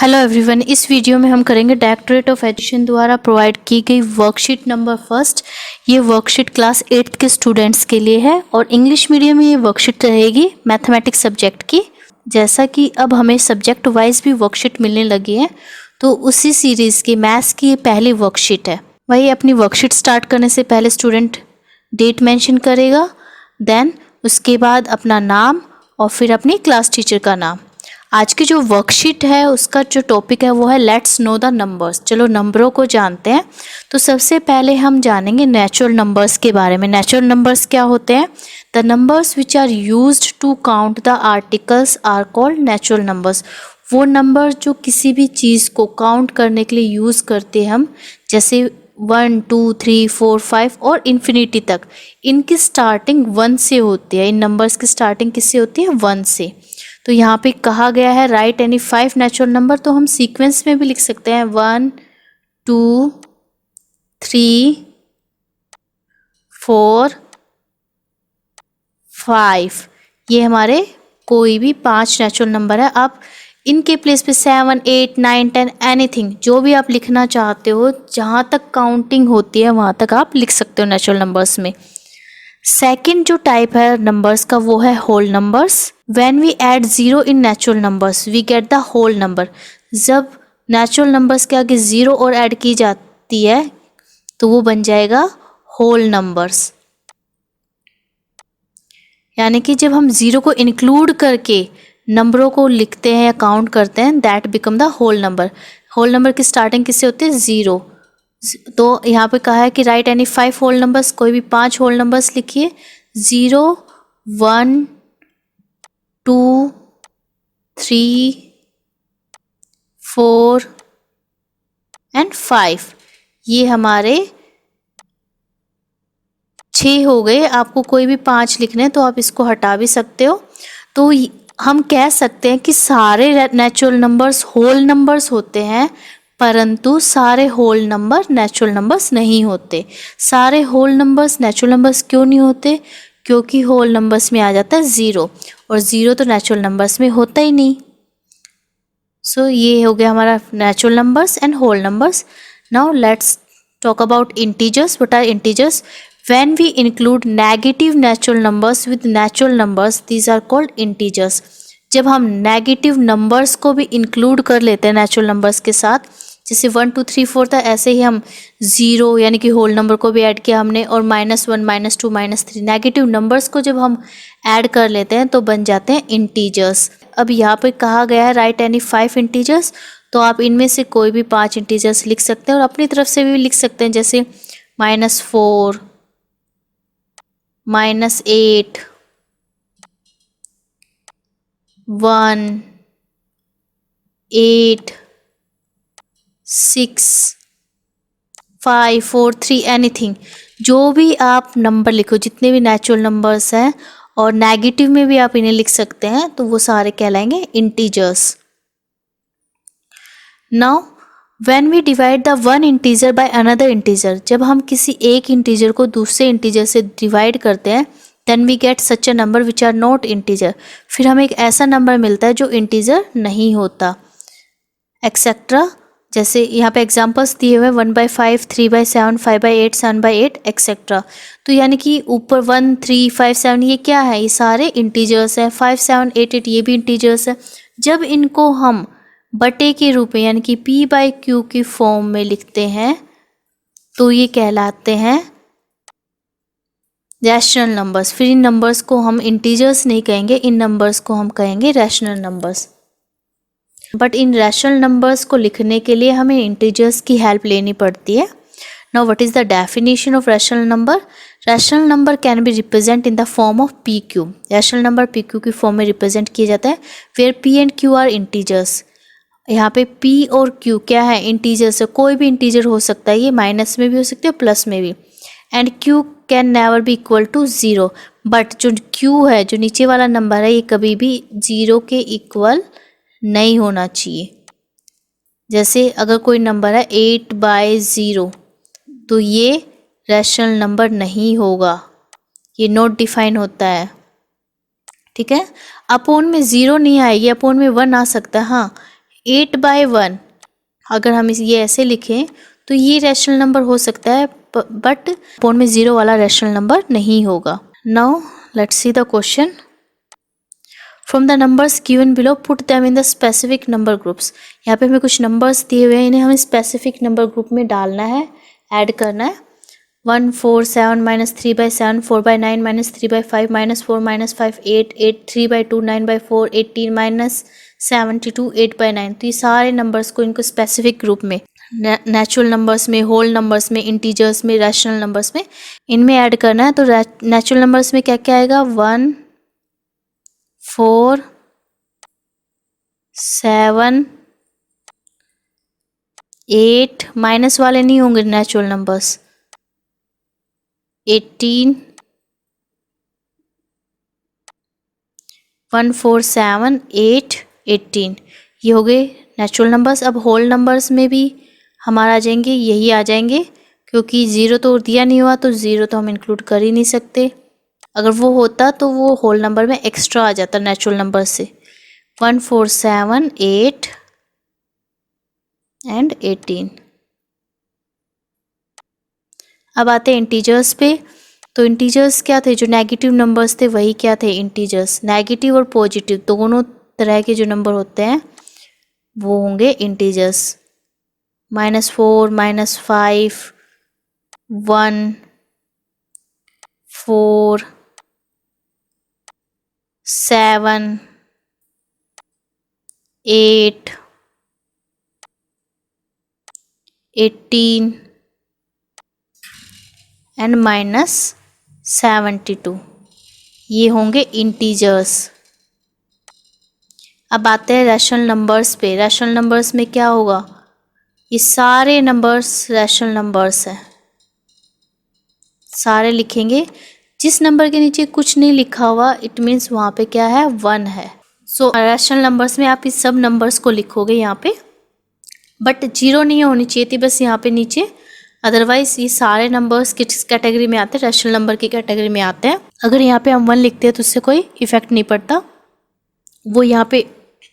Hello everyone, इस video में हम करेंगे डायरेक्टरेट ऑफ एजुकेशन द्वारा प्रोवाइड की गई वर्कशीट नंबर फर्स्ट। ये वर्कशीट क्लास 8th के स्टूडेंट्स के लिए है और इंग्लिश मीडियम में ये वर्कशीट रहेगी मैथमेटिक्स सब्जेक्ट की। जैसा कि अब हमें सब्जेक्ट वाइज भी वर्कशीट मिलने लगी है, तो उसी सीरीज़ की मैथ्स की ये पहली वर्कशीट है। वही अपनी वर्कशीट स्टार्ट करने से पहले स्टूडेंट डेट मेंशन करेगा, देन उसके बाद अपना नाम और फिर अपनी क्लास टीचर का नाम। आज की जो वर्कशीट है उसका जो टॉपिक है वो है लेट्स नो द नंबर्स। चलो नंबरों को जानते हैं। तो सबसे पहले हम जानेंगे नेचुरल नंबर्स के बारे में। नेचुरल नंबर्स क्या होते हैं? The numbers which are used to count the articles are called natural numbers. वो नंबर जो किसी भी चीज़ को काउंट करने के लिए यूज़ करते हैं हम, जैसे 1 2 3 4 5 और इन्फिनिटी तक, इनकी स्टार्टिंग 1 से होती है। इन नंबर्स की स्टार्टिंग किससे होती है? 1 से। तो यहाँ पे कहा गया है राइट एनी 5 नेचुरल नंबर, तो हम सीक्वेंस में भी लिख सकते हैं 1 2 3 4 5। ये हमारे कोई भी 5 नेचुरल नंबर है। आप इनके प्लेस पे 7 8 9 10 एनीथिंग जो भी आप लिखना चाहते हो, जहाँ तक काउंटिंग होती है वहाँ तक आप लिख सकते हो नेचुरल नंबर्स में। सेकेंड जो टाइप है नंबर्स का वो है whole numbers. When we add zero in natural numbers we get the whole number. जब नेचुरल नंबर्स के आगे ज़ीरो और ऐड की जाती है तो वो बन जाएगा होल नंबर्स। यानी कि जब हम ज़ीरो को इंक्लूड करके नंबरों को लिखते हैं या काउंट करते हैं, that become the whole number. Whole number की स्टार्टिंग किससे होती है? ज़ीरो। तो यहाँ पे कहा है कि राइट एनी 5 होल नंबर्स, कोई भी 5 होल नंबर्स लिखिए। 0 1 2 3 4 एंड 5। ये हमारे 6 हो गए। आपको कोई भी 5 लिखने हैं तो आप इसको हटा भी सकते हो। तो हम कह सकते हैं कि सारे नेचुरल नंबर्स होल नंबर्स होते हैं, परंतु सारे होल नंबर नेचुरल नंबर्स नहीं होते। सारे होल नंबर्स नेचुरल नंबर्स क्यों नहीं होते? क्योंकि होल नंबर्स में आ जाता है ज़ीरो, और ज़ीरो तो नेचुरल नंबर्स में होता ही नहीं। सो ये हो गया हमारा natural numbers and whole numbers. Now let's talk about integers. What are integers? When we include negative natural numbers with natural numbers, these are called integers. जब हम नेगेटिव नंबर्स को भी इंक्लूड कर लेते हैं नेचुरल नंबर्स के साथ, जैसे 1 2 3 4 था, ऐसे ही हम ज़ीरो यानी कि होल नंबर को भी ऐड किया हमने, और -1 -2 -3 नेगेटिव नंबर्स को जब हम ऐड कर लेते हैं तो बन जाते हैं इंटीजर्स। अब यहाँ पे कहा गया है राइट एनी 5 इंटीजर्स, तो आप इनमें से कोई भी 5 इंटीजर्स लिख सकते हैं और अपनी तरफ से भी लिख सकते हैं, जैसे -4 -8 1 8 6 5 4 3 एनीथिंग। जो भी आप नंबर लिखो, जितने भी नेचुरल नंबर्स हैं, और नेगेटिव में भी आप इन्हें लिख सकते हैं, तो वो सारे कहलाएंगे integers. Now when we divide the one integer by another integer, जब हम किसी एक इंटीजर को दूसरे इंटीजर से डिवाइड करते हैं, then we get such a number which are not integer. फिर हमें एक ऐसा नंबर मिलता है जो इंटीजर नहीं होता, एक्सेट्रा। जैसे यहाँ पे एग्जांपल्स दिए हुए 1/5 3/7 5/8 7/8 एक्सेट्रा। तो यानी कि ऊपर 1 3 5 7 ये क्या है? ये सारे इंटीजर्स हैं। 5 7 8 8 ये भी इंटीजर्स है। जब इनको हम बटे के रूप में यानी कि p/q की फॉर्म में लिखते हैं तो ये कहलाते हैं रैशनल नंबर्स। फिर इन नंबर्स को हम इंटीजर्स नहीं कहेंगे, इन नंबर्स को हम कहेंगे rational numbers. But in rational numbers को लिखने के लिए हमें इंटीजर्स की हेल्प लेनी पड़ती है। Now what is the definition of rational number? Rational number can be represent in the form of pq। Rational number pq की फॉर्म में रिप्रेजेंट किया जाता है, where p and q are integers. यहाँ पे p और q क्या है? इंटीजर्स है। कोई भी इंटीजर हो सकता है, ये माइनस में भी हो सकते हैं प्लस में भी। And q can never be equal to zero. But जो q है, जो नीचे वाला नंबर है, ये कभी भी ज़ीरो के इक्वल नहीं होना चाहिए। जैसे अगर कोई नंबर है 8/0, तो ये रैशनल नंबर नहीं होगा, ये नॉट डिफाइन होता है। ठीक है। अपोन में ज़ीरो नहीं आएगी, अपोन में 1 आ सकता है। हाँ, 8/1 अगर हम ये ऐसे लिखें तो ये रैशनल नंबर हो सकता है, बट पोन में 0 वाला रैशनल नंबर नहीं होगा। Now let's see the question. From the numbers given below put them in the specific number groups. यहाँ पे हमें कुछ नंबर्स दिए हुए हैं, इन्हें हमें स्पेसिफिक नंबर ग्रुप में डालना है, ऐड करना है। 1 4 7 - 3/7 4/9 - 3/5 - 4 - 5 8 8 3/2 9/4 18 - 72 8/9। तो ये सारे नंबर्स को इनको स्पेसिफिक ग्रुप में, नेचुरल नंबर्स में, होल नंबर्स में, इंटीजर्स में, रैशनल नंबर्स में, इनमें ऐड करना है। तो नेचुरल नंबर्स में क्या क्या आएगा? 1 4 7 8, माइनस वाले नहीं होंगे नेचुरल नंबर्स, 18 1 4 7 8 18, ये हो गए नेचुरल नंबर्स। अब होल नंबर्स में भी हमारा आ जाएंगे, यही आ जाएंगे, क्योंकि 0 तो दिया नहीं हुआ, तो 0 तो हम इंक्लूड कर ही नहीं सकते। अगर वो होता तो वो होल नंबर में एक्स्ट्रा आ जाता नेचुरल नंबर से। 1 4 7 8 एंड 18। अब आते हैं इंटीजर्स पे। तो इंटीजर्स क्या थे? जो नेगेटिव नंबर्स थे वही क्या थे? इंटीजर्स। नेगेटिव और पॉजिटिव दोनों तरह के जो नंबर होते हैं वो होंगे इंटीजर्स। -4 -5 1 4 7 8 18 एंड -72, ये होंगे इंटीजर्स। अब आते हैं रैशनल नंबर्स पे। रैशनल नंबर्स में क्या होगा? ये सारे नंबर्स रैशनल नंबर्स हैं, सारे लिखेंगे। जिस नंबर के नीचे कुछ नहीं लिखा हुआ इट मीन्स वहाँ पे क्या है? 1 है। सो रैशनल नंबर्स में आप इस सब नंबर्स को लिखोगे यहाँ पे, बट 0 नहीं होनी चाहिए थी बस यहाँ पे नीचे। अदरवाइज ये सारे नंबर्स किस कैटेगरी में आते हैं? रैशनल नंबर की कैटेगरी में आते हैं। अगर यहाँ पे हम 1 लिखते हैं तो उससे कोई इफेक्ट नहीं पड़ता, वो यहाँ पे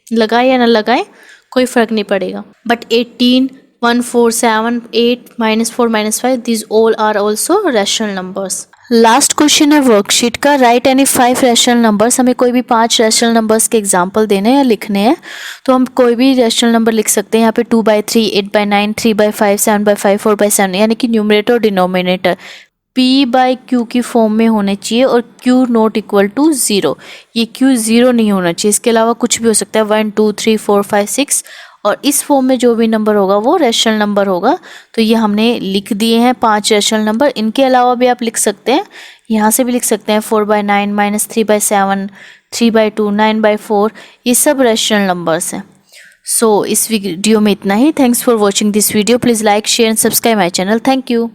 लगाए या ना लगाए कोई फ़र्क नहीं पड़ेगा। But 18 1 4 7 8 -4 -5 this all are also rational numbers. Last question है वर्कशीट का। Write any 5 rational numbers. हमें कोई भी 5 रैशनल नंबर्स के एग्जाम्पल देने या लिखने हैं, तो हम कोई भी रैशनल नंबर लिख सकते हैं। यहाँ पे 2/3 8/9 3/5 7/5 4/7, यानी कि न्यूमरेटर और डिनोमिनेटर p/q की फॉर्म में होने चाहिए और q नॉट इक्वल टू 0। ये q 0 नहीं होना चाहिए, इसके अलावा कुछ भी हो सकता है 1 2 3 4 5 6, और इस फॉर्म में जो भी नंबर होगा वो रैशनल नंबर होगा। तो ये हमने लिख दिए हैं 5 रैशनल नंबर। इनके अलावा भी आप लिख सकते हैं, यहाँ से भी लिख सकते हैं 4/9 -3/7 3/2 9/4, ये सब रैशनल नंबर्स हैं। सो इस वीडियो में इतना ही। Thanks for watching this video. Please like share and subscribe my channel. Thank you.